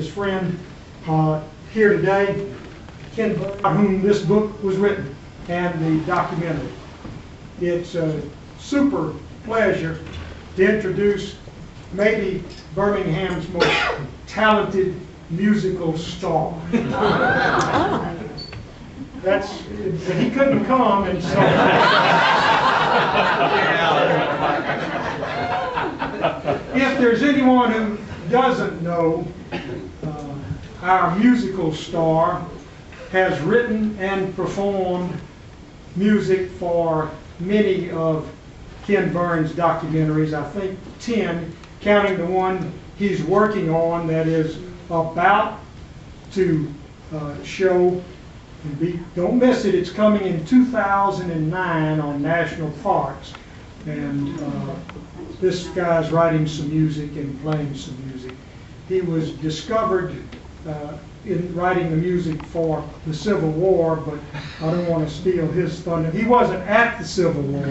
His friend here today, Ken, by whom this book was written, and the documentary. It's a super pleasure to introduce maybe Birmingham's most talented musical star. He couldn't come, and so if there's anyone who doesn't know, our musical star has written and performed music for many of Ken Burns' documentaries. I think 10, counting the one he's working on that is about to show. Don't miss it. It's coming in 2009 on National Parks. And this guy's writing some music and playing some music. He was discovered in writing the music for the Civil War, but I don't want to steal his thunder. He wasn't at the Civil War.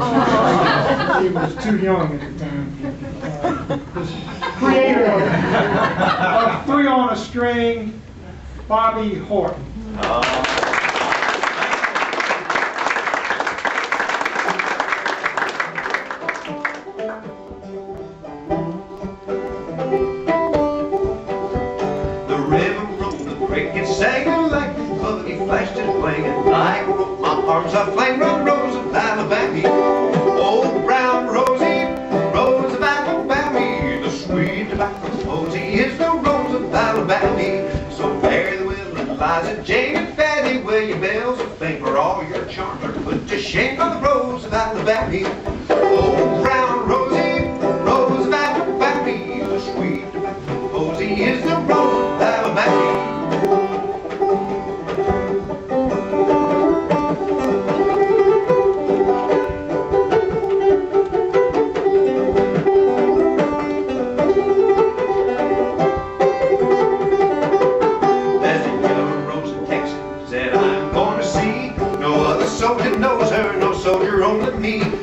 He was too young at the time. Creator of Three on a String, Bobby Horton. Flashed and playing like my arms are flame rose of Alabama. Oh, brown Rosie, rose of Alabama. The sweet tobacco posy is the rose of Alabama. So Mary the Will, Eliza, Jane, and Fatty, will you bells of fame for all your charms are put to shame by the rose of Alabama. Oh, brown Rosie, rose of Alabama. The sweet tobacco posy is the rose of Alabama.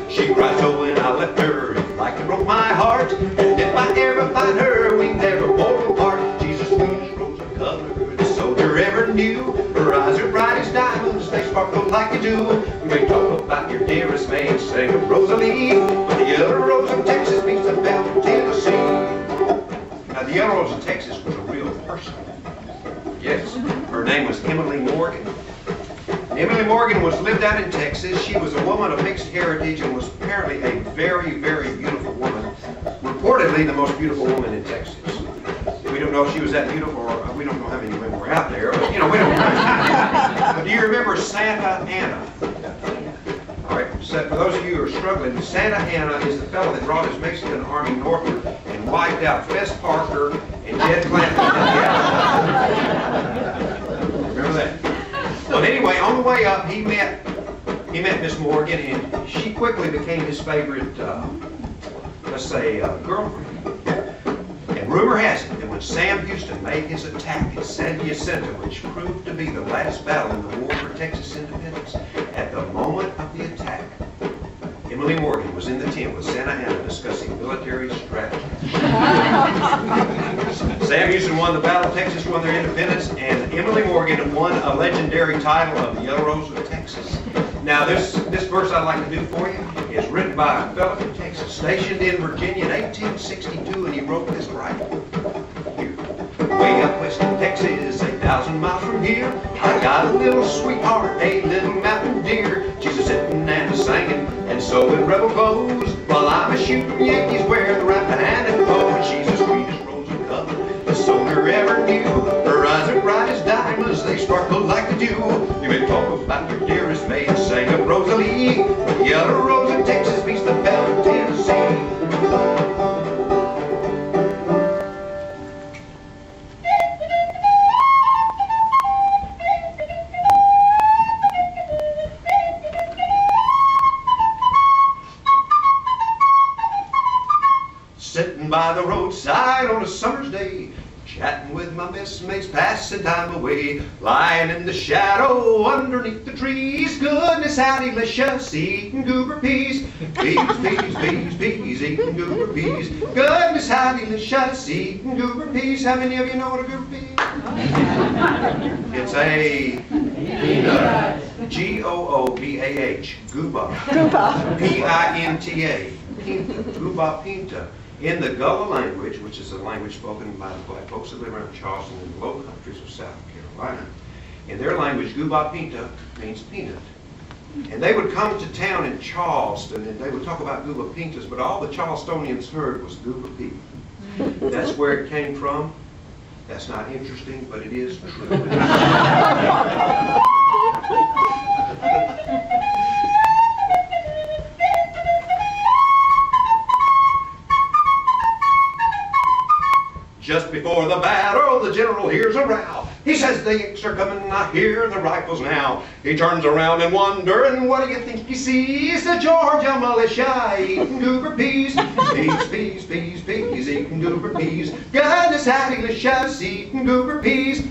She cried so when I left her, it like it broke my heart. And if I ever find her, we never won't apart. She's the sweetest rose of color the soldier ever knew. Her eyes are bright as diamonds, they sparkle like you do. You may talk about your dearest maid, sing of Rosalie, but the yellow rose of Texas beats the bell from Tennessee. Now the yellow rose of Texas was a real person. Yes, her name was Emily Morgan. Emily Morgan lived out in Texas. She was a woman of mixed heritage and was apparently a very, very beautiful woman. Reportedly the most beautiful woman in Texas. We don't know if she was that beautiful, or we don't know how many women were out there, but we don't know. But do you remember Santa Anna? All right, so for those of you who are struggling, Santa Anna is the fellow that brought his Mexican army northward and wiped out Fess Parker and Jed Clampett. Remember that? But anyway, on the way up, he met Miss Morgan, and she quickly became his favorite, let's say, girlfriend. And rumor has it that when Sam Houston made his attack at San Jacinto, which proved to be the last battle in the war for Texas independence, at the moment of the attack, Emily Morgan was in the tent with Santa Anna discussing military strategy. Sam Houston won the battle, Texas won their independence, and Emily Morgan won a legendary title of the Yellow Rose of Texas. Now this verse I'd like to do for you is written by a fellow from Texas, stationed in Virginia in 1862, and he wrote this right here. Way up west in Texas, 8,000 miles from here, I got a little sweetheart, a little mountain deer. She's a sitting and a singing, and so in rebel clothes, while I'm a shooting Yankees wear the right hand and bow. And she's the sweetest rose of color the soldier ever knew. Her eyes are bright as diamonds, they sparkle like the dew. You may talk about your dearest maid, sing of Rosalie, the yellow rose of Texas beats the bell of Tennessee. Sitting by the roadside on a summer's day, chatting with my messmates passing time away, lying in the shadow underneath the trees. Goodness, how delicious, eating goober peas. Peas, peas, peas, peas, eating goober peas. Goodness, how delicious, eating goober peas. How many of you know what a goober pea is? It's a peanut. G-O-O-B-A-H, Gooba. P-I-N-T-A, Pinta, Gooba Pinta. In the Gullah language, which is a language spoken by the black folks that live around Charleston and the low countries of South Carolina, in their language, Gooba Pinta means peanut. And they would come to town in Charleston and they would talk about Gooba Pintas, but all the Charlestonians heard was Gooba Pea. That's where it came from. That's not interesting, but it is true. Just before the battle, the general hears a row. He says, the Yanks are coming, I hear the rifles now. He turns around and wondering, what do you think he sees? The Georgia militia eating goober peas. Peas, peas, peas, peas, eating goober peas. Goodness, how delicious, eating goober peas.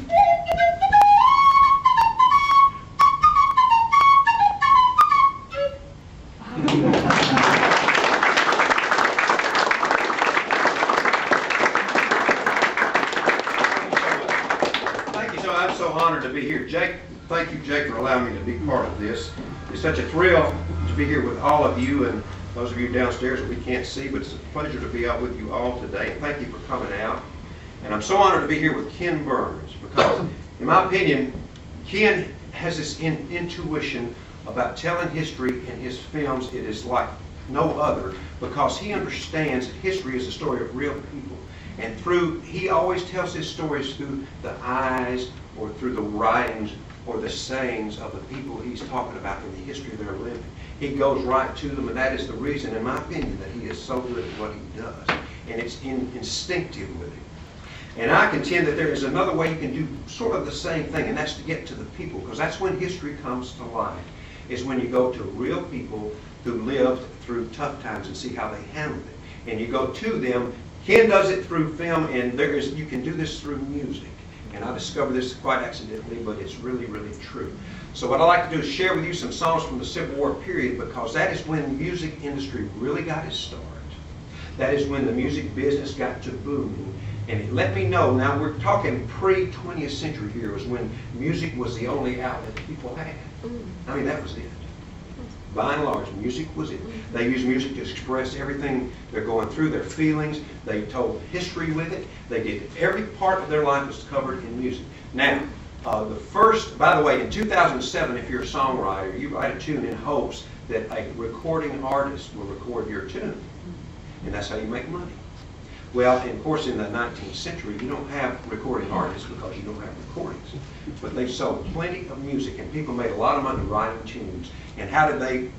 I'm so honored to be here. Jake, thank you, Jake, for allowing me to be part of this. It's such a thrill to be here with all of you and those of you downstairs that we can't see, but it's a pleasure to be out with you all today. Thank you for coming out. And I'm so honored to be here with Ken Burns because, in my opinion, Ken has this intuition about telling history in his films. It is like no other because he understands that history is the story of real people. And he always tells his stories through the eyes or through the writings or the sayings of the people he's talking about in the history of their living. He goes right to them, and that is the reason, in my opinion, that he is so good at what he does. And it's instinctive with him. And I contend that there is another way you can do sort of the same thing, and that's to get to the people, because that's when history comes to life, is when you go to real people who lived through tough times and see how they handled it. And you go to them. Ken does it through film, and you can do this through music. And I discovered this quite accidentally, but it's really, really true. So what I'd like to do is share with you some songs from the Civil War period, because that is when the music industry really got its start. That is when the music business got to booming. And it let me know, now we're talking pre-20th century here, was when music was the only outlet people had. I mean, that was it. By and large, music was it. They used music to express everything they're going through, their feelings. They told history with it. They did every part of their life was covered in music. Now, by the way, in 2007, if you're a songwriter, you write a tune in hopes that a recording artist will record your tune. And that's how you make money. Well, of course, in the 19th century, you don't have recording artists because you don't have recordings. But they sold plenty of music, and people made a lot of money writing tunes. And how did they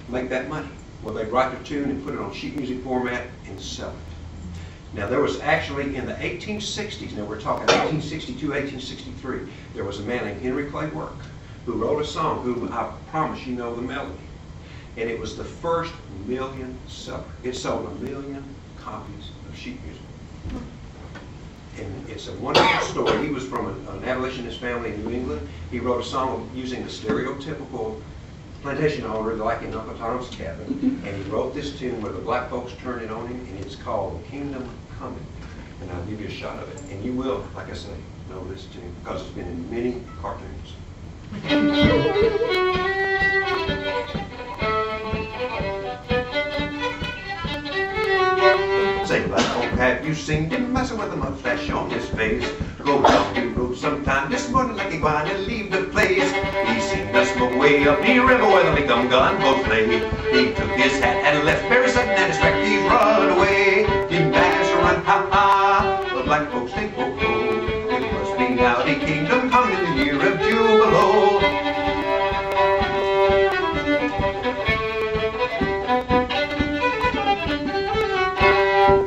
make that money? Well, they'd write their tune and put it on sheet music format and sell it. Now, there was actually in the 1860s, now we're talking 1862, 1863, there was a man named Henry Clay Work who wrote a song who I promise you know the melody. And it was the first million seller. It sold 1 million copies of sheet music. And it's a wonderful story. He was from an abolitionist family in New England. He wrote a song using the stereotypical plantation owner like in Uncle Tom's Cabin. And he wrote this tune where the black folks turn it on him, and it's called Kingdom Coming. And I'll give you a shot of it. And you will, like I say, know this tune because it's been in many cartoons. Say, black folk, have you seen him messing with a mustache on his face? Go down the road sometime this morning like he wanted to leave the place. He seen us go way up near river where the gum gun both lay. He took his hat and left very sudden and his trackies run away. He managed to run, ha ha, the black folks think, oh oh. It must be now the kingdom coming in the year of Jubilo.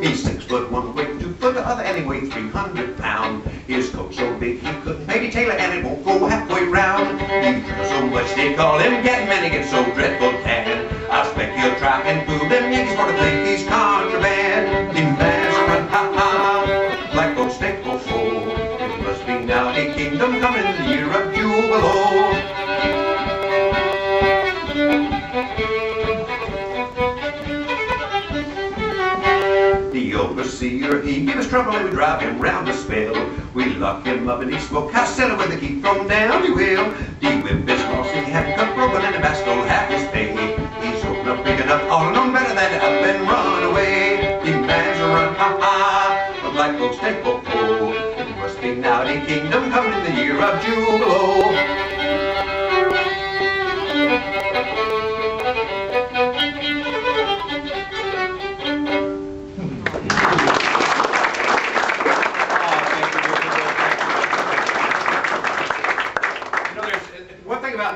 He's 6 foot 1 weight, 2 foot the other, and he weighed 300 pounds. His coat so big he couldn't pay the tailor, and it won't go halfway round. He drinks so much they call him Getting Man, he gets so dreadful tan. I expect he'll try and fool them Yankees for to think he's contraband. The man's run, ha ha, black folks think, oh oh. be now a kingdom coming, the year of Jubilo. The overseer, he gave us trouble and we drive him round the spell. We lock him up and he smoke Costello with the key thrown down the wheel. The whip is lost, he had cut broken and the back stole half his pay. He's opened up big enough, all alone better than to up and run away. The man's a run, ha ha, but black folks take ho ho. It must be now the kingdom coming in the year of Jubilo.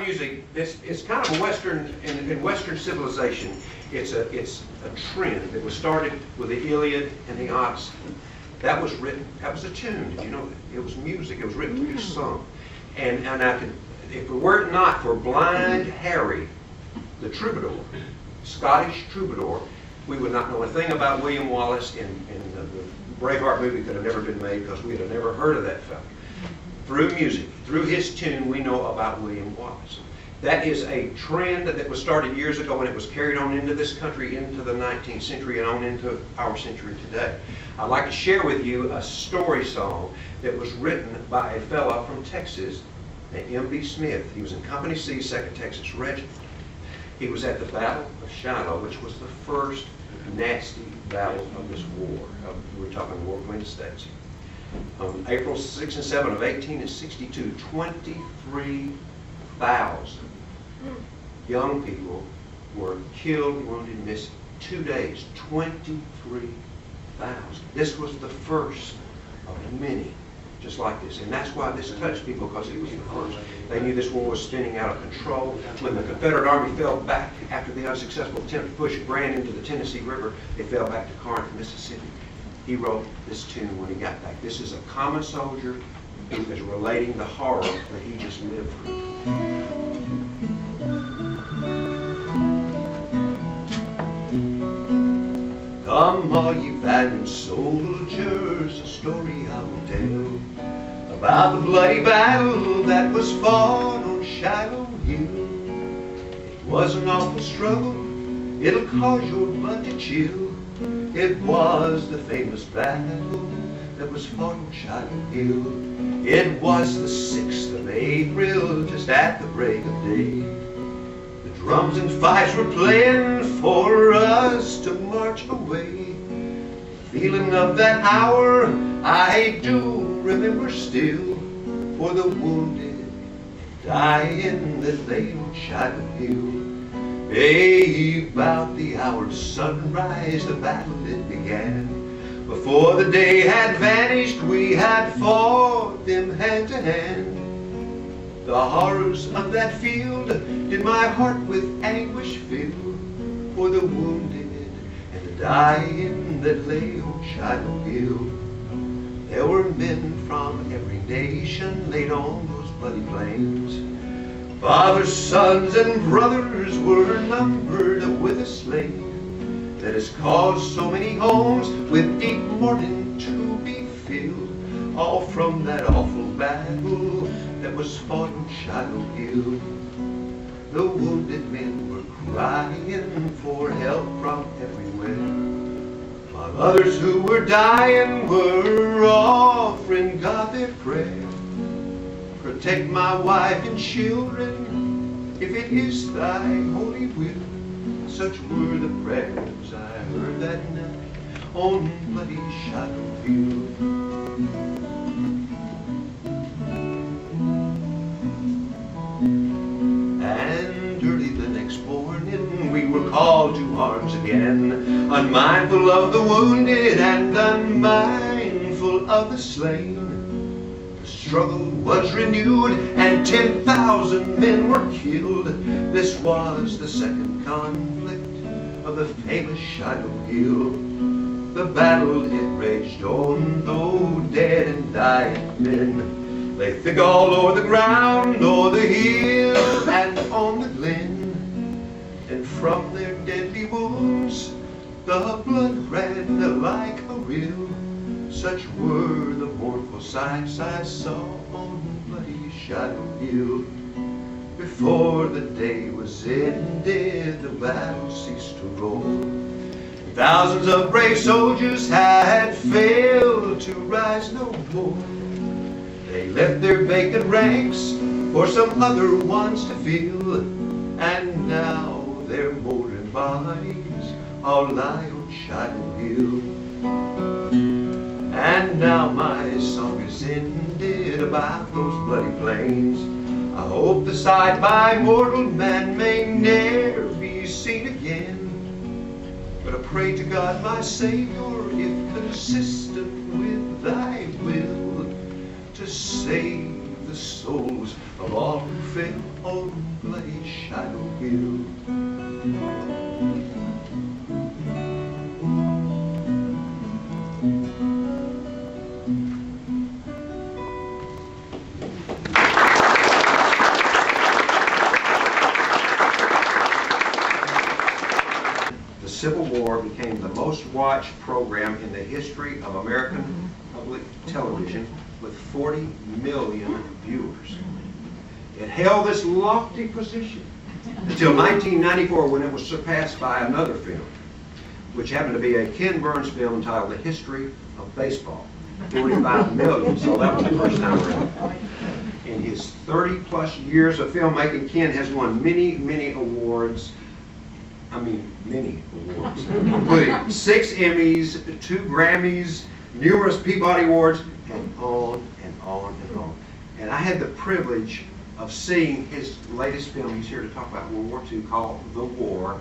Music, it's kind of a Western, in Western civilization, it's a trend that was started with the Iliad and the Odyssey. That was written, that was a tune, did you know that? It was music, it was written to be sung. And I could, if it were not for Blind Harry, the troubadour, Scottish troubadour, we would not know a thing about William Wallace, and the Braveheart movie could have never been made because we would have never heard of that fellow. Through music, through his tune, we know about William Wallace. That is a trend that was started years ago, and it was carried on into this country, into the 19th century, and on into our century today. I'd like to share with you a story song that was written by a fellow from Texas named M.B. Smith. He was in Company C, 2nd Texas Regiment. He was at the Battle of Shiloh, which was the first nasty battle of this war. We're talking war between the states. On April 6 and 7 of 1862, 23,000 young people were killed, wounded, missing. 2 days, 23,000. This was the first of many just like this. And that's why this touched people, because it was the first. They knew this war was spinning out of control. When the Confederate Army fell back after the unsuccessful attempt to push Grant into the Tennessee River, they fell back to Corinth, Mississippi. He wrote this tune when he got back. This is a common soldier who is relating the horror that he just lived through. Come, all ye valiant soldiers, a story I will tell about the bloody battle that was fought on Shiloh Hill. It was an awful struggle, it'll cause your blood to chill. It was the famous battle that was fought on Shiloh Hill. It was the 6th of April, just at the break of day. The drums and fifes were playing for us to march away. The feeling of that hour I do remember still, for the wounded dying that lay on Shiloh Hill. About the hour of sunrise, the battle it began. Before the day had vanished, we had fought them hand to hand. The horrors of that field did my heart with anguish fill, for the wounded and the dying that lay on Shiloh Hill. There were men from every nation laid on those bloody plains. Fathers, sons, and brothers were numbered with the slain, that has caused so many homes with deep mourning to be filled, all from that awful battle that was fought on Shiloh Hill. The wounded men were crying for help from everywhere, while others who were dying were offering God their prayer. Protect my wife and children, if it is thy holy will. Such were the prayers I heard that night on bloody Shiloh Hill. And early the next morning we were called to arms again, unmindful of the wounded and unmindful of the slain. Struggle was renewed and 10,000 men were killed. This was the second conflict of the famous Shiloh Hill. The battle it raged on, though dead and dying men lay thick all over the ground, o'er the hill and on the glen. And from their deadly wounds the blood ran like a rill. Such were the mournful sights I saw on bloody Shiloh Hill. Before the day was ended, the battle ceased to roll. Thousands of brave soldiers had failed to rise no more. They left their vacant ranks for some other ones to fill, and now their moldering bodies all lie on Shiloh Hill. And now my song is ended about those bloody plains. I hope the sight by mortal man may ne'er be seen again. But I pray to God my Savior, if consistent with thy will, to save the souls of all who fell on bloody Shiloh Hill. The Civil War became the most watched program in the history of American public television, with 40 million viewers. It held this lofty position until 1994, when it was surpassed by another film, which happened to be a Ken Burns film entitled The History of Baseball. 45 million, so that was the first time around. In his 30-plus years of filmmaking, Ken has won many awards. I mean, many awards, including 6 Emmys, 2 Grammys, numerous Peabody Awards, and on and on and on. And I had the privilege of seeing his latest film. He's here to talk about World War II, called The War.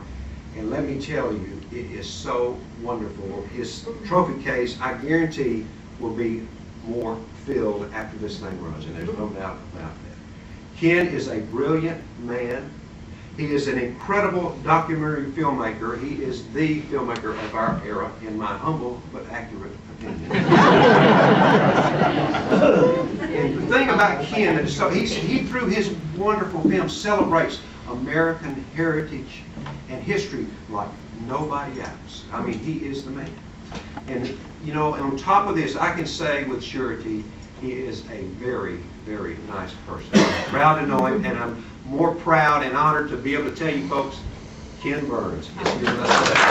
And let me tell you, it is so wonderful. His trophy case, I guarantee, will be more filled after this thing runs, and there's no doubt about that. Ken is a brilliant man. He is an incredible documentary filmmaker. He is the filmmaker of our era, in my humble but accurate opinion. And the thing about Ken is, so he through his wonderful film celebrates American heritage and history like nobody else. I mean, he is the man. And you know, on top of this, I can say with surety, he is a very, very nice person. I'm proud to know him, and I'm more proud and honored to be able to tell you folks, Ken Burns is here with us today.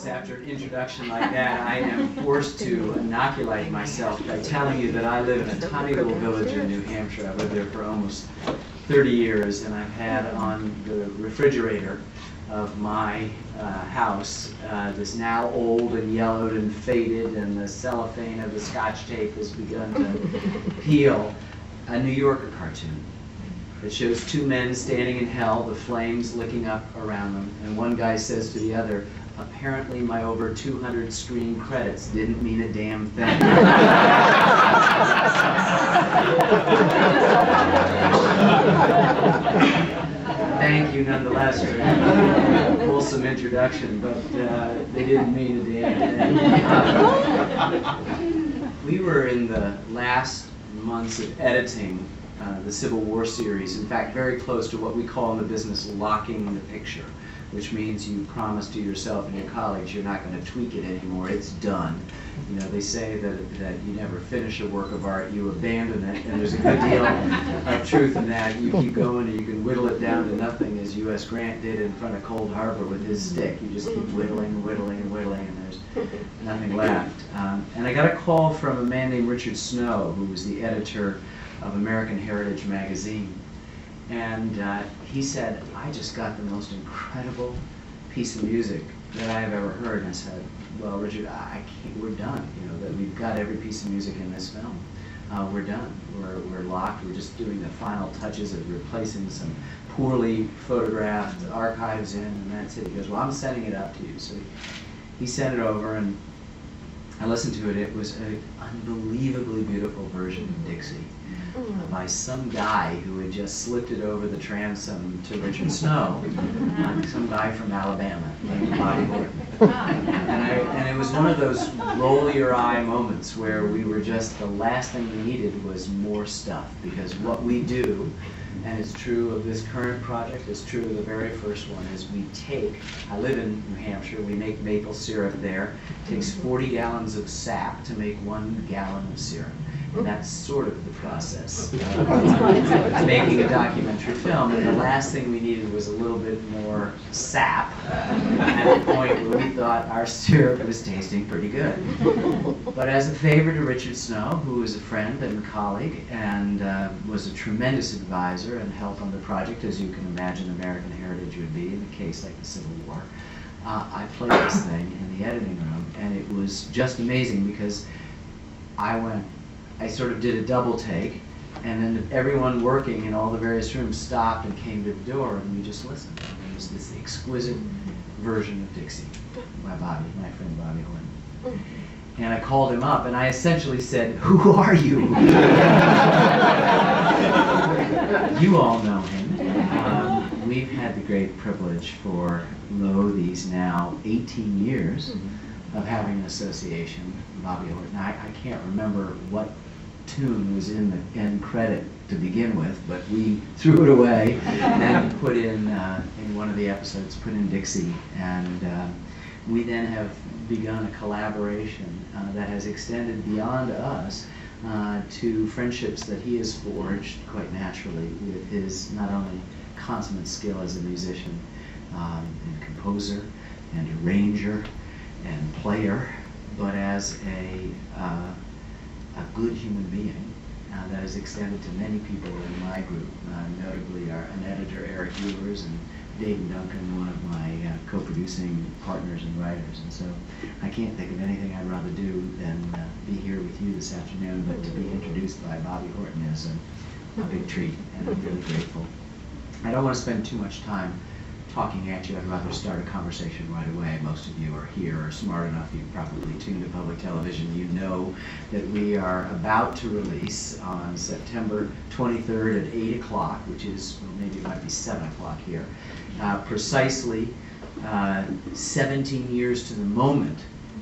After an introduction like that, I am forced to inoculate myself by telling you that I live in a tiny little village in New Hampshire. I've lived there for almost 30 years, and I've had on the refrigerator of my house this now old and yellowed and faded, and the cellophane of the Scotch tape has begun to peel, a New Yorker cartoon. It shows 2 men standing in hell, the flames licking up around them, and one guy says to the other, "Apparently my over 200 screen credits didn't mean a damn thing." Thank you nonetheless for that wholesome introduction, but they didn't mean a damn thing. We were in the last months of editing the Civil War series, in fact very close to what we call in the business locking the picture, which means you promise to yourself and your colleagues you're not going to tweak it anymore. It's done. You know, they say that you never finish a work of art, you abandon it, and there's a good deal of truth in that. You keep going and you can whittle it down to nothing, as U.S. Grant did in front of Cold Harbor with his stick. You just keep whittling, and there's nothing left. And I got a call from a man named Richard Snow, who was the editor of American Heritage magazine. And he said, "I just got the most incredible piece of music that I've ever heard." And I said, "Well, Richard, I can't, we're done. You know, that we've got every piece of music in this film. We're done. We're locked. We're just doing the final touches of replacing some poorly photographed archives in, and that's it." He goes, "Well, I'm sending it up to you." So he sent it over, and I listened to it. It was an unbelievably beautiful version of Dixie, by some guy who had just slipped it over the transom to Richard Snow, some guy from Alabama named Bobby Horton. And it was one of those roll your eye moments where we were just, the last thing we needed was more stuff, because what we do, and it's true of this current project, it's true of the very first one, is we take, I live in New Hampshire, we make maple syrup there. It takes 40 gallons of sap to make 1 gallon of syrup. And that's sort of the process of making a documentary film. And the last thing we needed was a little bit more sap at the point where we thought our syrup was tasting pretty good. But as a favor to Richard Snow, who was a friend and colleague and was a tremendous advisor and helped on the project, as you can imagine American Heritage would be in a case like the Civil War, I played this thing in the editing room, and it was just amazing because I sort of did a double take, and then everyone working in all the various rooms stopped and came to the door, and we just listened. And it was this exquisite version of Dixie by Bobby, my friend Bobby Horton. And I called him up, and I essentially said, "Who are you?" You all know him. We've had the great privilege for, these now 18 years of having an association with Bobby Horton. I can't remember what tune was in the end credit to begin with, but we threw it away and put in one of the episodes, put in Dixie, and we then have begun a collaboration that has extended beyond us to friendships that he has forged quite naturally with his not only consummate skill as a musician and composer and arranger and player, but as a good human being that has extended to many people in my group, notably an editor, Eric Ewers, and Dayton Duncan, one of my co-producing partners and writers. And so I can't think of anything I'd rather do than be here with you this afternoon, but to be introduced by Bobby Horton is a big treat, and I'm really grateful. I don't want to spend too much time talking at you. I'd rather start a conversation right away. Most of you are here, are smart enough. You probably tuned to public television. You know that we are about to release on September 23rd at 8 o'clock, which is, well, maybe it might be 7 o'clock here, precisely 17 years to the moment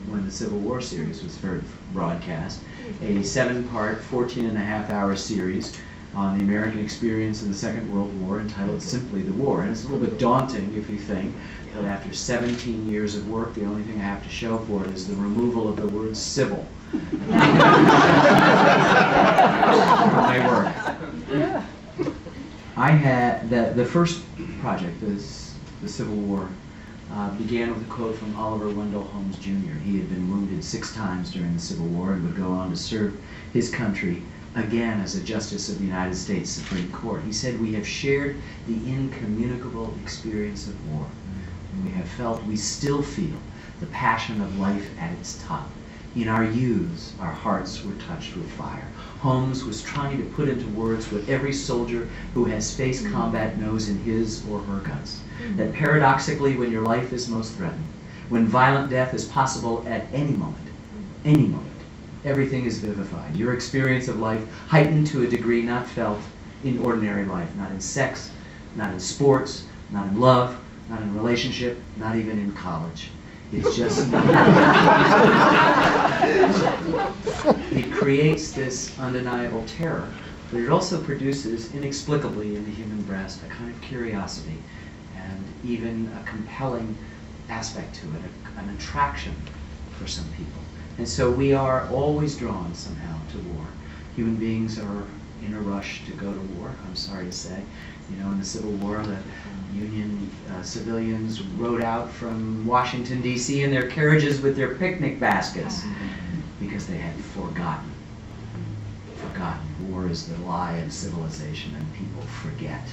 when the Civil War series was first broadcast, a 7-part, 14.5-hour series on the American experience in the Second World War, entitled simply The War. And it's a little bit daunting if you think that after 17 years of work, the only thing I have to show for it is the removal of the word civil. My work. I had, the first project, the Civil War, began with a quote from Oliver Wendell Holmes Jr. He had been wounded 6 times during the Civil War and would go on to serve his country again as a Justice of the United States Supreme Court. He said, "We have shared the incommunicable experience of war. We have felt, we still feel, the passion of life at its top. In our youths, our hearts were touched with fire." Holmes was trying to put into words what every soldier who has faced combat knows in his or her guts. That paradoxically, when your life is most threatened, when violent death is possible at any moment, everything is vivified. Your experience of life heightened to a degree not felt in ordinary life, not in sex, not in sports, not in love, not in relationship, not even in college. It's just, it creates this undeniable terror, but it also produces inexplicably in the human breast a kind of curiosity and even a compelling aspect to it, an attraction for some people. And so we are always drawn somehow to war. Human beings are in a rush to go to war, I'm sorry to say. You know, in the Civil War, the Union civilians rode out from Washington, D.C. in their carriages with their picnic baskets because they had forgotten. War is the lie of civilization, and people forget.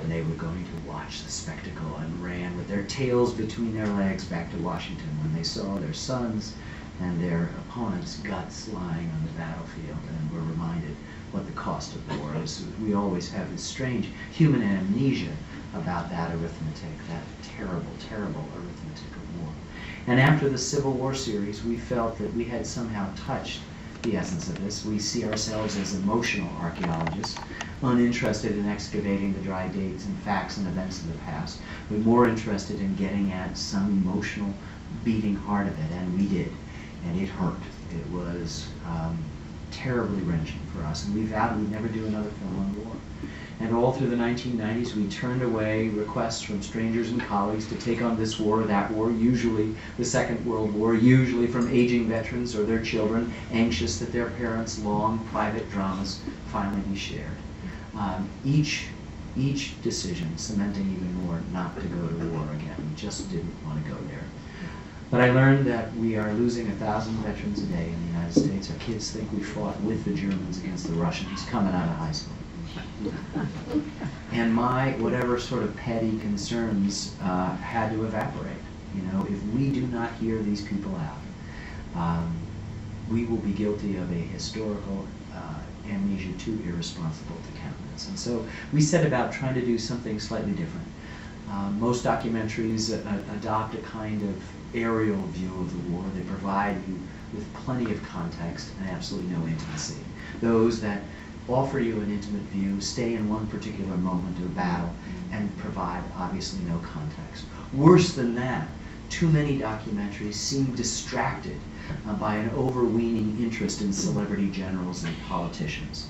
And they were going to watch the spectacle and ran with their tails between their legs back to Washington when they saw their sons and their opponents' guts lying on the battlefield, and were reminded what the cost of war is. We always have this strange human amnesia about that arithmetic, that terrible, terrible arithmetic of war. And after the Civil War series, we felt that we had somehow touched the essence of this. We see ourselves as emotional archaeologists, uninterested in excavating the dry dates and facts and events of the past, but more interested in getting at some emotional beating heart of it, and we did, and it hurt. It was terribly wrenching for us, and we vowed we'd never do another film on war. And all through the 1990s, we turned away requests from strangers and colleagues to take on this war or that war, usually the Second World War, usually from aging veterans or their children, anxious that their parents' long private dramas finally be shared. Each decision cementing even more not to go to war again. We just didn't want to go there. But I learned that we are losing 1,000 veterans a day in the United States. Our kids think we fought with the Germans against the Russians coming out of high school. And my whatever sort of petty concerns had to evaporate. You know, if we do not hear these people out, we will be guilty of a historical amnesia too irresponsible to countenance. And so we set about trying to do something slightly different. Most documentaries adopt a kind of aerial view of the war. They provide you with plenty of context and absolutely no intimacy. Those that offer you an intimate view, stay in one particular moment of battle, and provide obviously no context. Worse than that, too many documentaries seem distracted by an overweening interest in celebrity generals and politicians.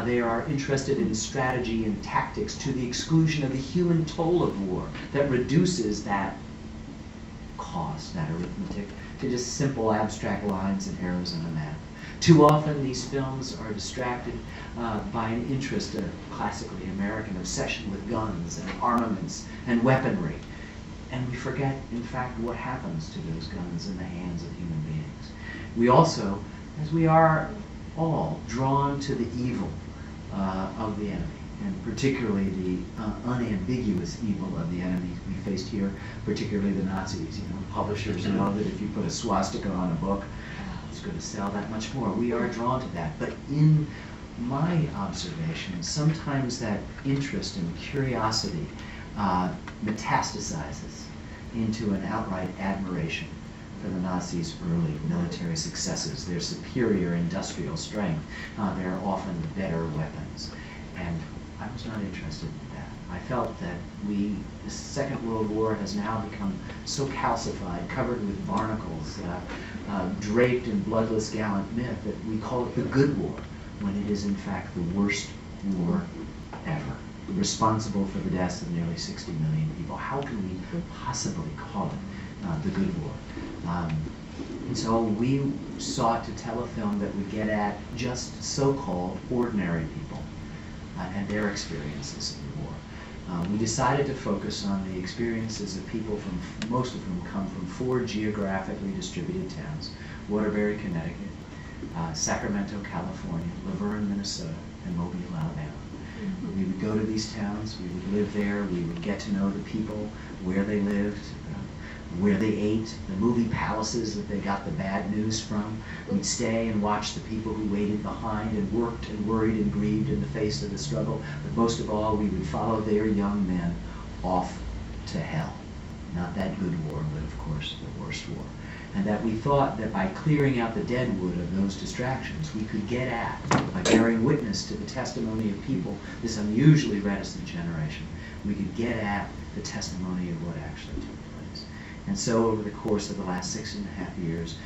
They are interested in strategy and tactics to the exclusion of the human toll of war that reduces that cost, that arithmetic, to just simple abstract lines and arrows on a map. Too often these films are distracted by an interest, a classically American obsession with guns and armaments and weaponry. And we forget, in fact, what happens to those guns in the hands of human beings. We also, as we are all, drawn to the evil of the enemy, and particularly the unambiguous evil of the enemy we faced here, particularly the Nazis. You know, publishers know that if you put a swastika on a book, it's going to sell that much more. We are drawn to that. But in my observation, sometimes that interest and curiosity metastasizes into an outright admiration for the Nazis' early military successes, their superior industrial strength, their often better weapons. And I was not interested in that. I felt that the Second World War has now become so calcified, covered with barnacles, draped in bloodless gallant myth, that we call it the good war, when it is in fact the worst war ever, responsible for the deaths of nearly 60 million people. How can we possibly call it the good war? And so we sought to tell a film that would get at just so-called ordinary people and their experiences in the war. We decided to focus on the experiences of people from, most of whom come from 4 geographically distributed towns: Waterbury, Connecticut, Sacramento, California, Laverne, Minnesota, and Mobile, Alabama. We would go to these towns, we would live there, we would get to know the people, where they lived, where they ate, the movie palaces that they got the bad news from. We'd stay and watch the people who waited behind and worked and worried and grieved in the face of the struggle. But most of all, we would follow their young men off to hell. Not that good war, but of course the worst war. And that we thought that by clearing out the dead wood of those distractions, we could get at, by bearing witness to the testimony of people, this unusually reticent generation, we could get at the testimony of what actually took place. And so over the course of the last 6.5 years,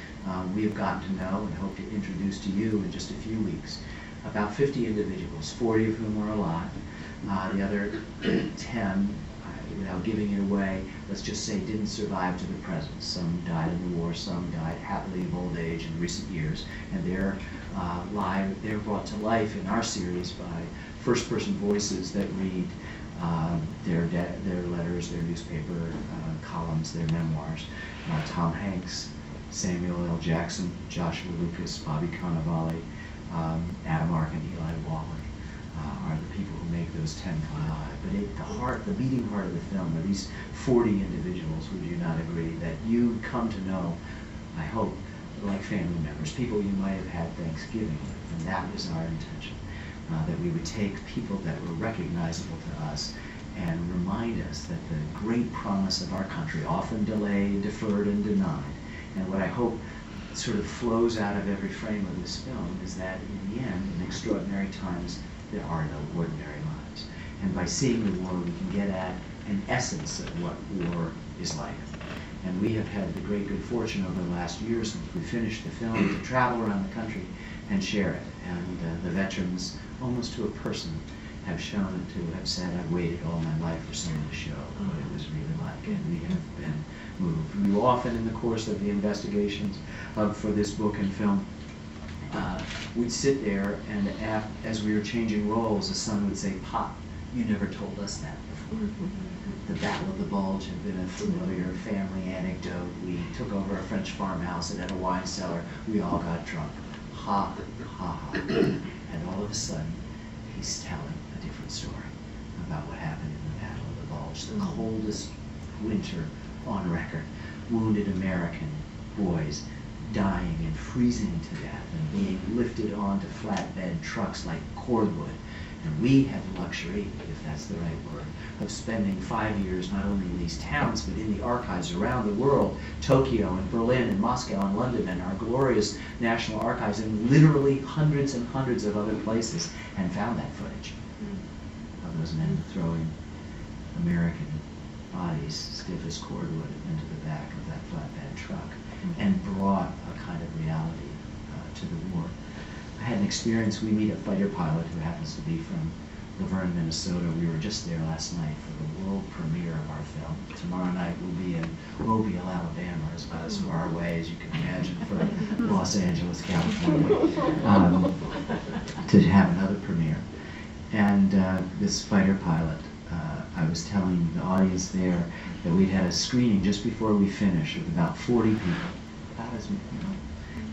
we have gotten to know and hope to introduce to you in just a few weeks about 50 individuals, 40 of whom are alive. The other 10, without giving it away, let's just say didn't survive to the present. Some died in the war, some died happily of old age in recent years, and they're brought to life in our series by first-person voices that read their letters, their newspaper columns, their memoirs. Tom Hanks, Samuel L. Jackson, Joshua Lucas, Bobby Cannavale, Adam Arkin, Eli Wallach are the people who make those 10 come alive. But the beating heart of the film are these 40 individuals, would you not agree, that you come to know, I hope, like family members, people you might have had Thanksgiving with, and that was our intention. That we would take people that were recognizable to us and remind us that the great promise of our country, often delayed, deferred, and denied, and what I hope sort of flows out of every frame of this film, is that in the end, in extraordinary times, there are no ordinary lives. And by seeing the war, we can get at an essence of what war is like. And we have had the great good fortune over the last year since we finished the film to travel around the country and share it. And the veterans, almost to a person, have shown it to have said, I've waited all my life for someone to show what it was really like, and we have been moved. We often, in the course of the investigations for this book and film, we'd sit there, and as we were changing roles, the son would say, Pop, you never told us that before. The Battle of the Bulge had been a familiar family anecdote. We took over a French farmhouse and had a wine cellar. We all got drunk. Ha, ha, ha. And all of a sudden, he's telling a different story about what happened in the Battle of the Bulge, the coldest winter on record. Wounded American boys dying and freezing to death and being lifted onto flatbed trucks like cordwood. And we have the luxury, if that's the right word, of spending 5 years not only in these towns, but in the archives around the world, Tokyo and Berlin and Moscow and London and our glorious national archives, and literally hundreds and hundreds of other places, and found that footage of those men throwing American bodies, stiff as cordwood, into the back of that flatbed truck, and brought a kind of reality to the war. I had an experience. We meet a fighter pilot who happens to be from Laverne, Minnesota. We were just there last night for the world premiere of our film. Tomorrow night we'll be in Mobile, Alabama, about as far away as you can imagine from Los Angeles, California, to have another premiere. And this fighter pilot, I was telling the audience there that we'd had a screening just before we finished with about 40 people, about as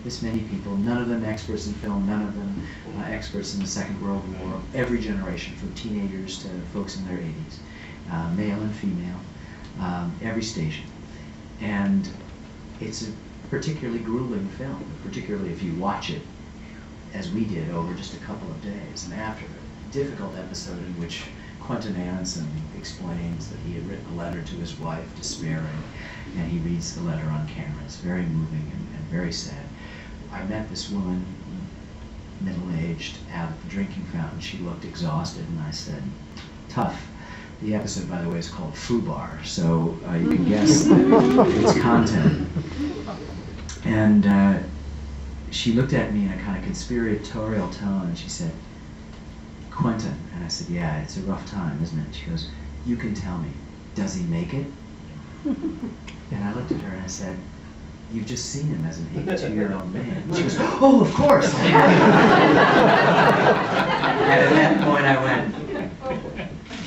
this many people, none of them experts in film, none of them experts in the Second World War, every generation, from teenagers to folks in their 80s, male and female, every station. And it's a particularly grueling film, particularly if you watch it, as we did, over just a couple of days. And after a difficult episode in which Quentin Anson explains that he had written a letter to his wife, despairing, and he reads the letter on camera. It's very moving and very sad. I met this woman, middle-aged, out at the drinking fountain. She looked exhausted, and I said, tough. The episode, by the way, is called Foobar, so you can guess its content. And she looked at me in a kind of conspiratorial tone, and she said, Quentin. And I said, yeah, it's a rough time, isn't it? She goes, you can tell me, does he make it? And I looked at her and I said, you've just seen him as an 82-year-old man. She goes, oh, of course. And at that point I went,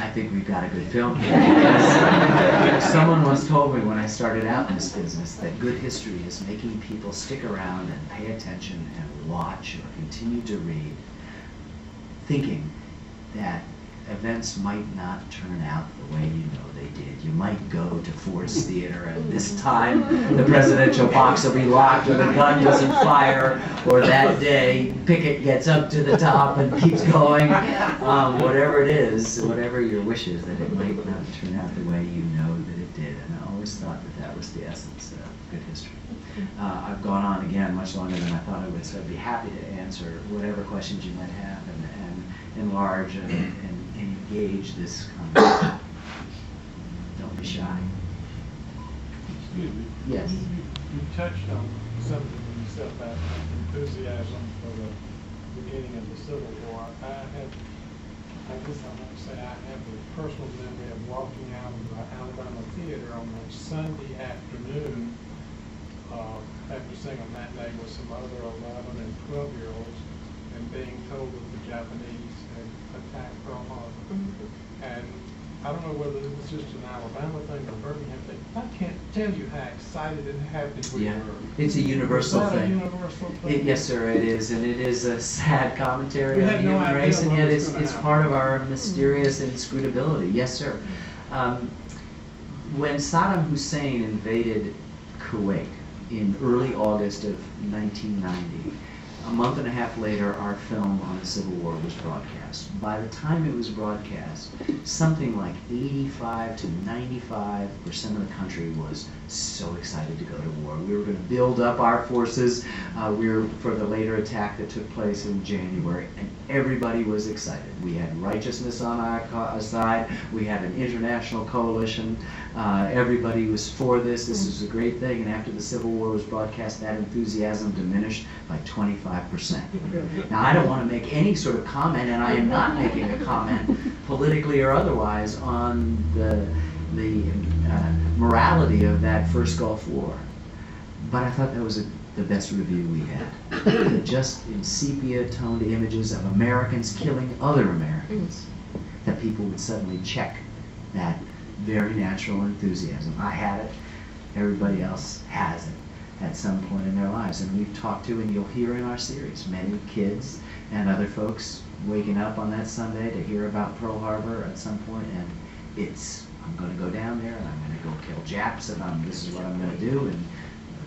I think we've got a good film here. Because someone once told me when I started out in this business that good history is making people stick around and pay attention and watch or continue to read, thinking that events might not turn out the way you know they did. You might go to Ford's Theater and this time the presidential box will be locked or the gun doesn't fire, or that day Pickett gets up to the top and keeps going. Whatever it is, whatever your wish is, that it might not turn out the way you know that it did. And I always thought that that was the essence of good history. I've gone on again much longer than I thought I would, so I'd be happy to answer whatever questions you might have and enlarge and engage this conversation. Don't be shy. Excuse me. Yes. You touched on something when you said about enthusiasm for the beginning of the Civil War. I guess I want to say I have a personal memory of walking out of the Alabama Theater on a Sunday afternoon after seeing a matinee with some other 11 and 12-year-olds and being told that the Japanese had attacked Pearl Harbor. And I don't know whether it was just an Alabama thing or Birmingham thing. I can't tell you how excited and happy we were. It's a universal Is that thing. a universal thing? Yes, sir, it is, and it is a sad commentary We on had the no human idea race, and what yet was it's gonna part happen. of our mysterious inscrutability. Yes, sir. When Saddam Hussein invaded Kuwait in early August of 1990, a month and a half later, our film on the Civil War was broadcast. By the time it was broadcast, something like 85 to 95% of the country was so excited to go to war. We were going to build up our forces for the later attack that took place in January, and everybody was excited. We had righteousness on our side. We had an international coalition. Everybody was for this. This was a great thing. And after the Civil War was broadcast, that enthusiasm diminished by 25%. Now, I don't want to make any sort of comment, and I am not making a comment politically or otherwise on the morality of that first Gulf War. But I thought that was the best review we had. Just in sepia-toned images of Americans killing other Americans, that people would suddenly check that very natural enthusiasm. I had it. Everybody else has it at some point in their lives. And we've talked to, and you'll hear in our series, many kids and other folks waking up on that Sunday to hear about Pearl Harbor at some point, and I'm going to go down there, and I'm going to go kill Japs, and this is what I'm going to do, and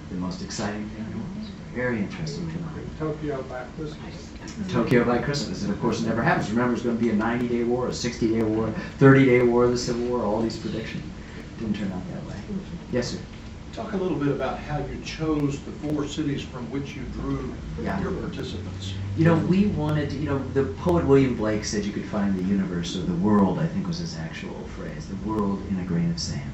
the most exciting thing was very interesting to know. Tokyo by Christmas. Tokyo by Christmas, and of course it never happens. Remember, it's going to be a 90-day war, a 60-day war, 30-day war of the Civil War, all these predictions. Didn't turn out that way. Yes, sir? Talk a little bit about how you chose the 4 cities from which you drew your participants. You know, we wanted to, the poet William Blake said you could find the universe, or the world, I think was his actual phrase, the world in a grain of sand.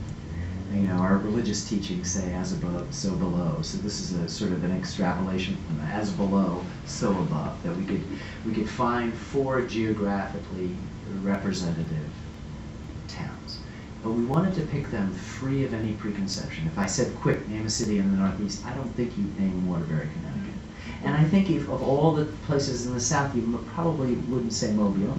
And, our religious teachings say as above, so below. So this is a sort of an extrapolation from as below, so above, that we could find 4 geographically representative towns. But we wanted to pick them free of any preconception. If I said, quick, name a city in the Northeast, I don't think you'd name Waterbury, Connecticut. And I think if of all the places in the South, you probably wouldn't say Mobile.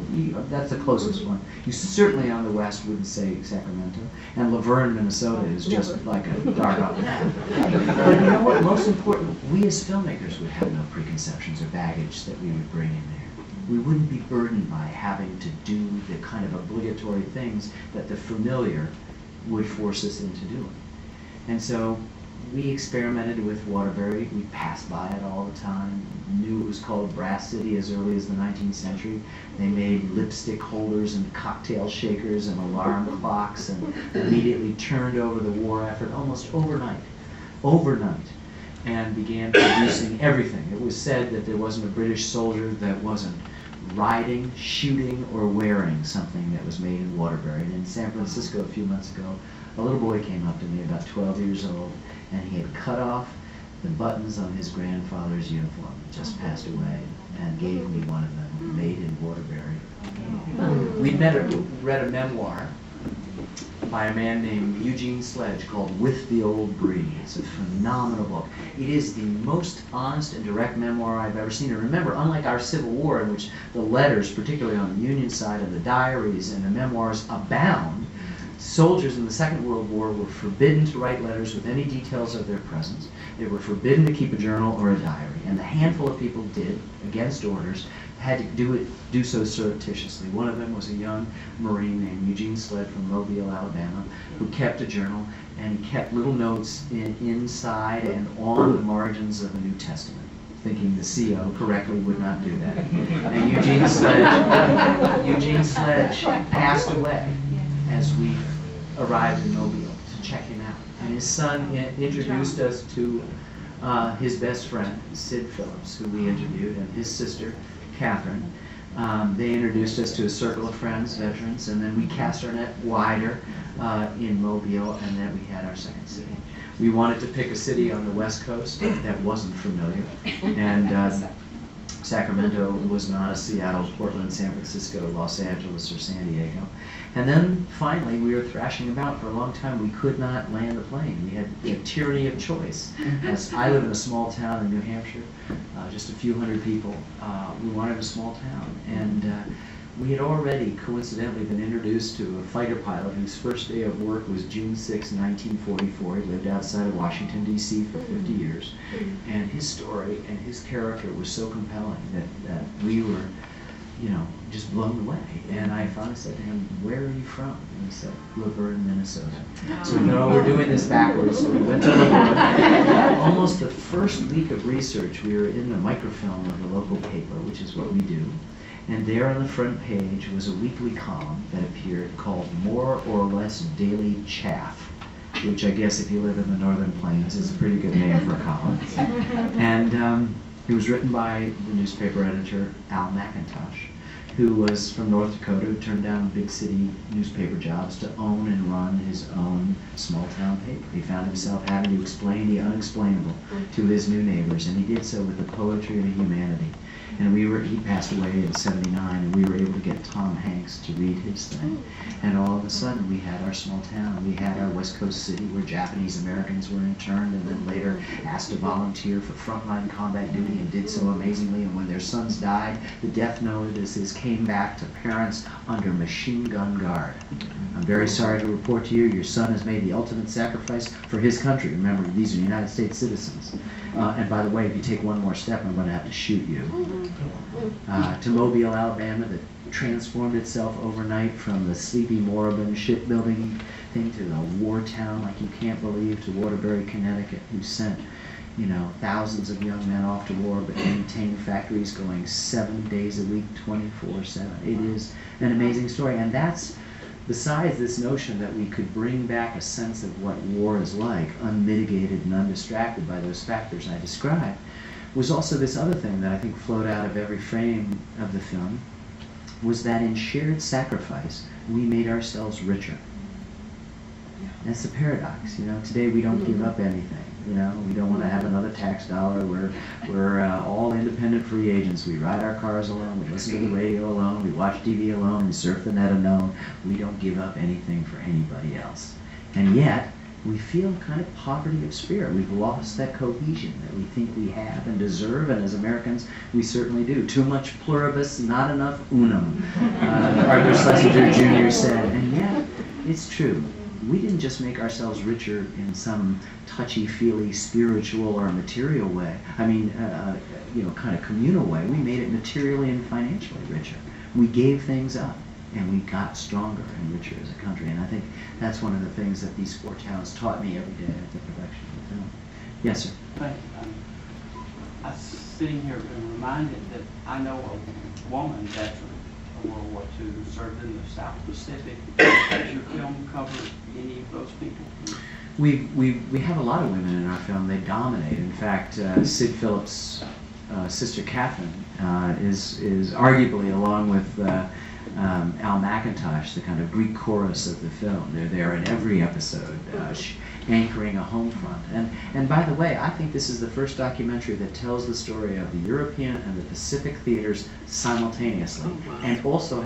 That's the closest one. You certainly on the West wouldn't say Sacramento. And Laverne, Minnesota is just like a dart on the map. But you know what? Most important, we as filmmakers would have no preconceptions or baggage that we would bring in there. We wouldn't be burdened by having to do the kind of obligatory things that the familiar would force us into doing. And so we experimented with Waterbury. We passed by it all the time. Knew it was called Brass City as early as the 19th century. They made lipstick holders and cocktail shakers and alarm clocks, and immediately turned over the war effort almost overnight, and began producing everything. It was said that there wasn't a British soldier that wasn't riding, shooting, or wearing something that was made in Waterbury. And in San Francisco a few months ago, a little boy came up to me, about 12 years old, and he had cut off the buttons on his grandfather's uniform, just passed away, and gave me one of them, made in Waterbury. We'd read a memoir by a man named Eugene Sledge called With the Old Breed. It's a phenomenal book. It is the most honest and direct memoir I've ever seen. And remember, unlike our Civil War, in which the letters, particularly on the Union side, and the diaries and the memoirs abound, soldiers in the Second World War were forbidden to write letters with any details of their presence. They were forbidden to keep a journal or a diary. And the handful of people did, against orders, had to do so surreptitiously. One of them was a young Marine named Eugene Sled from Mobile, Alabama, who kept a journal, and he kept little notes inside and on the margins of the New Testament, thinking the CO correctly would not do that. And Eugene Sledge passed away as we arrived in Mobile to check him out. And his son introduced us to his best friend, Sid Phillips, who we interviewed, and his sister, Catherine. They introduced us to a circle of friends, veterans, and then we cast our net wider in Mobile, and then we had our second city. We wanted to pick a city on the West Coast that wasn't familiar, and Sacramento was not a Seattle, Portland, San Francisco, Los Angeles, or San Diego. And then finally, we were thrashing about for a long time. We could not land the plane. We had the tyranny of choice. As I live in a small town in New Hampshire, just a few hundred people. We wanted a small town. And we had already coincidentally been introduced to a fighter pilot whose first day of work was June 6, 1944. He lived outside of Washington, D.C. for 50 years. And his story and his character was so compelling that we were just blown away. And I finally said to him, "Where are you from?" And he said, "Laverne, Minnesota." So no, we're doing this backwards. So we went to Laverne. Almost the first week of research, we were in the microfilm of the local paper, which is what we do. And there on the front page was a weekly column that appeared called More or Less Daily Chaff, which I guess if you live in the Northern Plains is a pretty good name for a column. And it was written by the newspaper editor, Al McIntosh, who was from North Dakota, who turned down big city newspaper jobs to own and run his own small town paper. He found himself having to explain the unexplainable to his new neighbors, and he did so with the poetry of humanity. And he passed away in '79, and we were able to get Tom Hanks to read his thing. And all of a sudden, we had our small town. We had our West Coast city where Japanese Americans were interned and then later asked to volunteer for frontline combat duty and did so amazingly. And when their sons died, the death notices came back to parents under machine gun guard. I'm very sorry to report to you, your son has made the ultimate sacrifice for his country. Remember, these are United States citizens. And by the way, if you take one more step, I'm going to have to shoot you. To Mobile, Alabama, that transformed itself overnight from the sleepy, moribund shipbuilding thing to a war town like you can't believe, to Waterbury, Connecticut, who sent thousands of young men off to war but maintained factories going 7 days a week, 24/7. It is an amazing story, and that's besides this notion that we could bring back a sense of what war is like, unmitigated and undistracted by those factors I described, was also this other thing that I think flowed out of every frame of the film, was that in shared sacrifice, we made ourselves richer. That's the paradox. Today we don't give up anything. We don't want to have another tax dollar. We're all independent free agents. We ride our cars alone. We listen to the radio alone. We watch TV alone. We surf the net alone. We don't give up anything for anybody else. And yet, we feel kind of poverty of spirit. We've lost that cohesion that we think we have and deserve, and as Americans, we certainly do. Too much pluribus, not enough unum, Arthur Schlesinger Jr. said. And yet, it's true. We didn't just make ourselves richer in some touchy-feely spiritual or material way. Kind of communal way. We made it materially and financially richer. We gave things up, and we got stronger and richer as a country. And I think that's one of the things that these four towns taught me every day at the production of the film. Yes, sir. Thank you. I was sitting here and reminded that I know a woman veteran of World War II who served in the South Pacific. Does your film cover any of those people? We have a lot of women in our film. They dominate. In fact, Sid Phillips' sister Catherine is arguably, along with Al McIntosh, the kind of Greek chorus of the film. They're there in every episode, anchoring a home front. And by the way, I think this is the first documentary that tells the story of the European and the Pacific theaters simultaneously, and also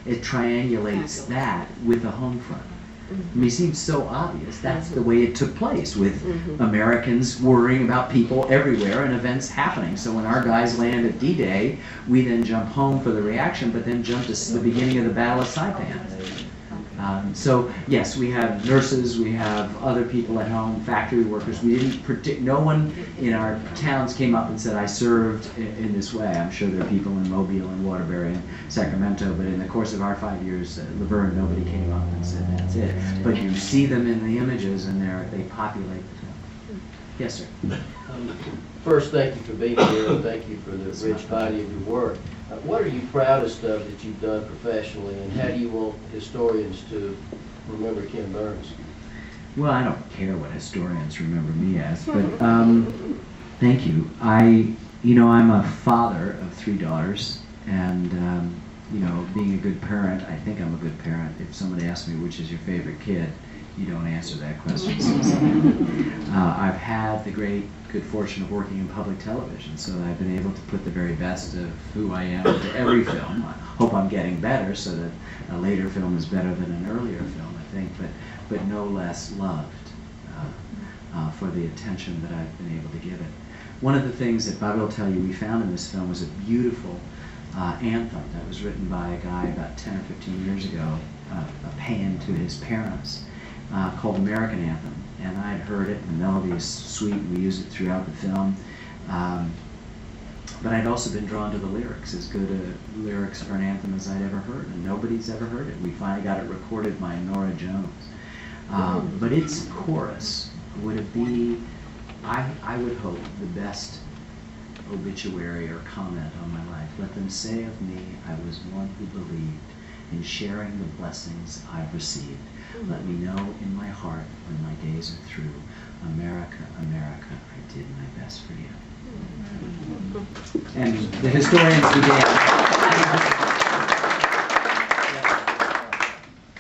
it triangulates that with a home front. I mean, it seems so obvious. That's the way it took place, with Americans worrying about people everywhere and events happening. So when our guys land at D-Day, we then jump home for the reaction, but then jump to the beginning of the Battle of Saipan. So yes, we have nurses, we have other people at home, factory workers. We didn't predict. No one in our towns came up and said, "I served in this way." I'm sure there are people in Mobile and Waterbury and Sacramento, but in the course of our 5 years at Laverne, nobody came up and said, "That's it." But you see them in the images, and they populate the film. Yes, sir. First, thank you for being here, and thank you for the rich body of your work. What are you proudest of that you've done professionally, and how do you want historians to remember Ken Burns? Well, I don't care what historians remember me as, but thank you. I'm a father of 3 daughters, and being a good parent, I think I'm a good parent. If somebody asks me which is your favorite kid, you don't answer that question. I've had the good fortune of working in public television, so I've been able to put the very best of who I am into every film. I hope I'm getting better so that a later film is better than an earlier film, I think, but no less loved for the attention that I've been able to give it. One of the things that Bobby will tell you we found in this film was a beautiful anthem that was written by a guy about 10 or 15 years ago, a paean to his parents, called American Anthem. And I had heard it, and the melody is sweet, and we use it throughout the film. But I'd also been drawn to the lyrics, as good a lyrics for an anthem as I'd ever heard, and nobody's ever heard it. We finally got it recorded by Nora Jones. But its chorus would be, I would hope, the best obituary or comment on my life. Let them say of me, I was one who believed in sharing the blessings I've received. Let me know in my heart when my days are through, America, America, I did my best for you. And the historians began.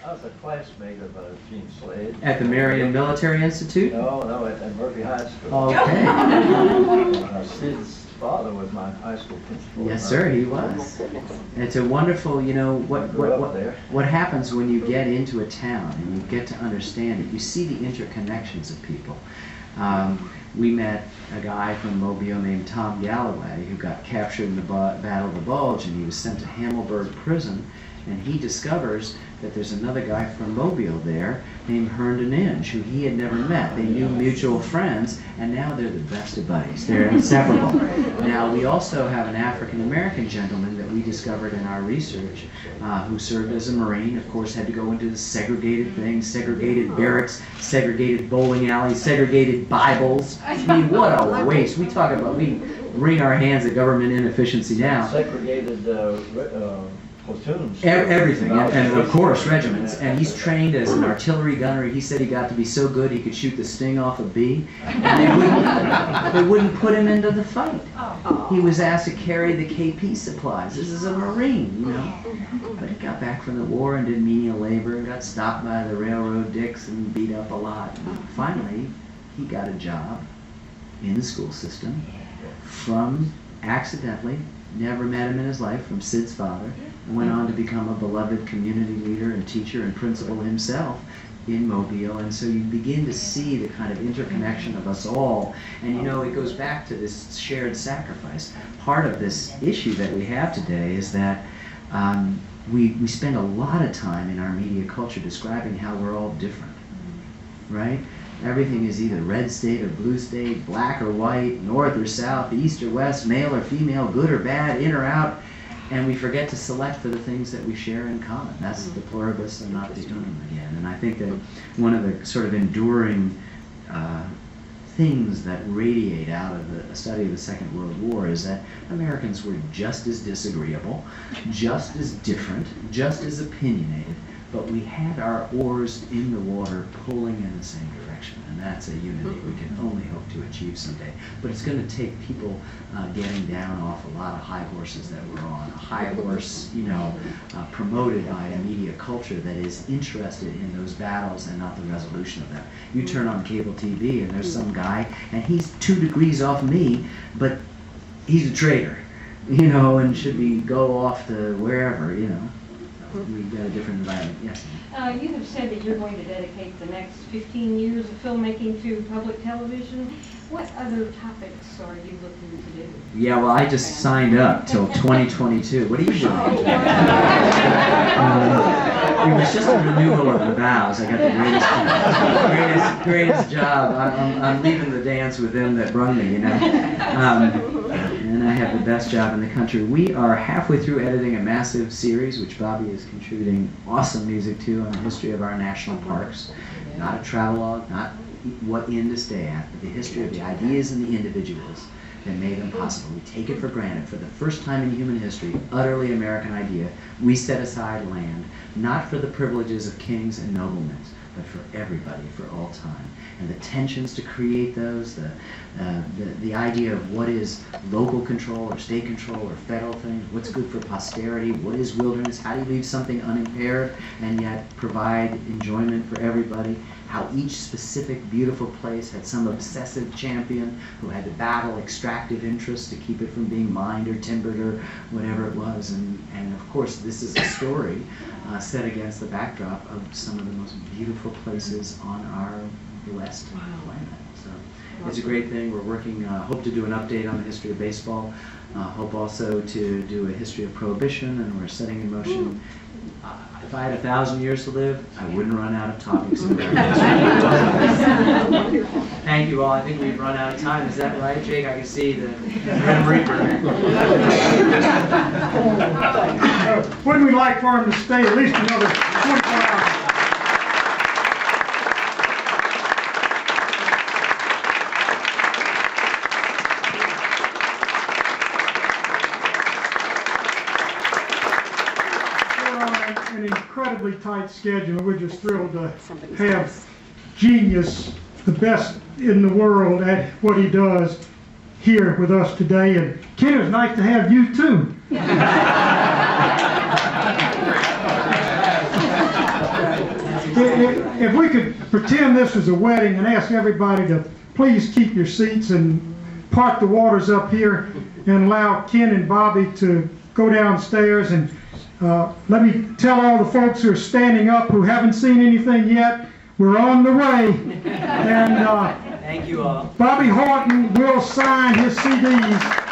I was a classmate of Gene Slade. At the Marion Military Institute? No, at Murphy High School. Okay. Sid's father was my high school principal. Yes, sir, he was. And it's a wonderful, you know, what happens when you get into a town and you get to understand it. You see the interconnections of people. We met a guy from Mobile named Tom Galloway who got captured in the Battle of the Bulge, and he was sent to Hammelburg prison, and he discovers that there's another guy from Mobile there named Herndon Inge, who he had never met. They knew mutual friends, and now they're the best of buddies. They're inseparable. Now, we also have an African-American gentleman that we discovered in our research who served as a Marine, of course, had to go into the segregated things, segregated barracks, segregated bowling alleys, segregated Bibles. I mean, what a waste. We wring our hands at government inefficiency now. Segregated platoons. Everything, and of course regiments. And he's trained as an artillery gunner. He said he got to be so good he could shoot the sting off a bee, and they wouldn't put him into the fight. He was asked to carry the KP supplies. This is a Marine, you know. But he got back from the war and did menial labor and got stopped by the railroad dicks and beat up a lot. And finally, he got a job in the school system from accidentally, never met him in his life, from Sid's father, and went on to become a beloved community leader and teacher and principal himself in Mobile. And so you begin to see the kind of interconnection of us all. And you know, it goes back to this shared sacrifice. Part of this issue that we have today is that we spend a lot of time in our media culture describing how we're all different, right? Everything is either red state or blue state, black or white, north or south, east or west, male or female, good or bad, in or out. And we forget to select for the things that we share in common. That's the pluribus and not the unum again. And I think that one of the sort of enduring things that radiate out of the study of the Second World War is that Americans were just as disagreeable, just as different, just as opinionated, but we had our oars in the water pulling in the same direction, and that's a unity we can only hope to achieve someday. But it's going to take people getting down off a lot of high horses that we're on. A high horse, you know, promoted by a media culture that is interested in those battles and not the resolution of them. You turn on cable TV and there's some guy, and he's 2 degrees off me, but he's a traitor, you know, and should be go off to wherever, you know. We've got a different environment. Yes? You have said that you're going to dedicate the next 15 years of filmmaking to public television. What other topics are you looking to do? Yeah, well, I just signed up till 2022. What are you doing? It was just a renewal of the vows. I got the greatest job. I'm leaving the dance with them that brung me, you know. And I have the best job in the country. We are halfway through editing a massive series, which Bobby is contributing awesome music to, on the history of our national parks. Not a travelogue, not what inn to stay at, but the history of the ideas and the individuals that made them possible. We take it for granted. For the first time in human history, utterly American idea, we set aside land, not for the privileges of kings and noblemen, but for everybody, for all time. And the tensions to create those, the idea of what is local control or state control or federal things, what's good for posterity, what is wilderness, how do you leave something unimpaired and yet provide enjoyment for everybody, how each specific beautiful place had some obsessive champion who had to battle extractive interests to keep it from being mined or timbered or whatever it was. And of course, this is a story set against the backdrop of some of the most beautiful places on our blessed planet. So it's a great thing. We're working, hope to do an update on the history of baseball, hope also to do a history of prohibition, and we're setting in motion If I had 1,000 years to live, I wouldn't run out of topics. Thank you all. I think we've run out of time. Is that right, Jake? I can see the Grim Reaper. Wouldn't we like for him to stay at least another 24 hours? An incredibly tight schedule. We're just thrilled to have genius, the best in the world at what he does, here with us today. And Ken, it's nice to have you too. If we could pretend this was a wedding and ask everybody to please keep your seats and park the waters up here and allow Ken and Bobby to go downstairs. And let me tell all the folks who are standing up who haven't seen anything yet, we're on the way. And Thank you all. Bobby Horton will sign his CDs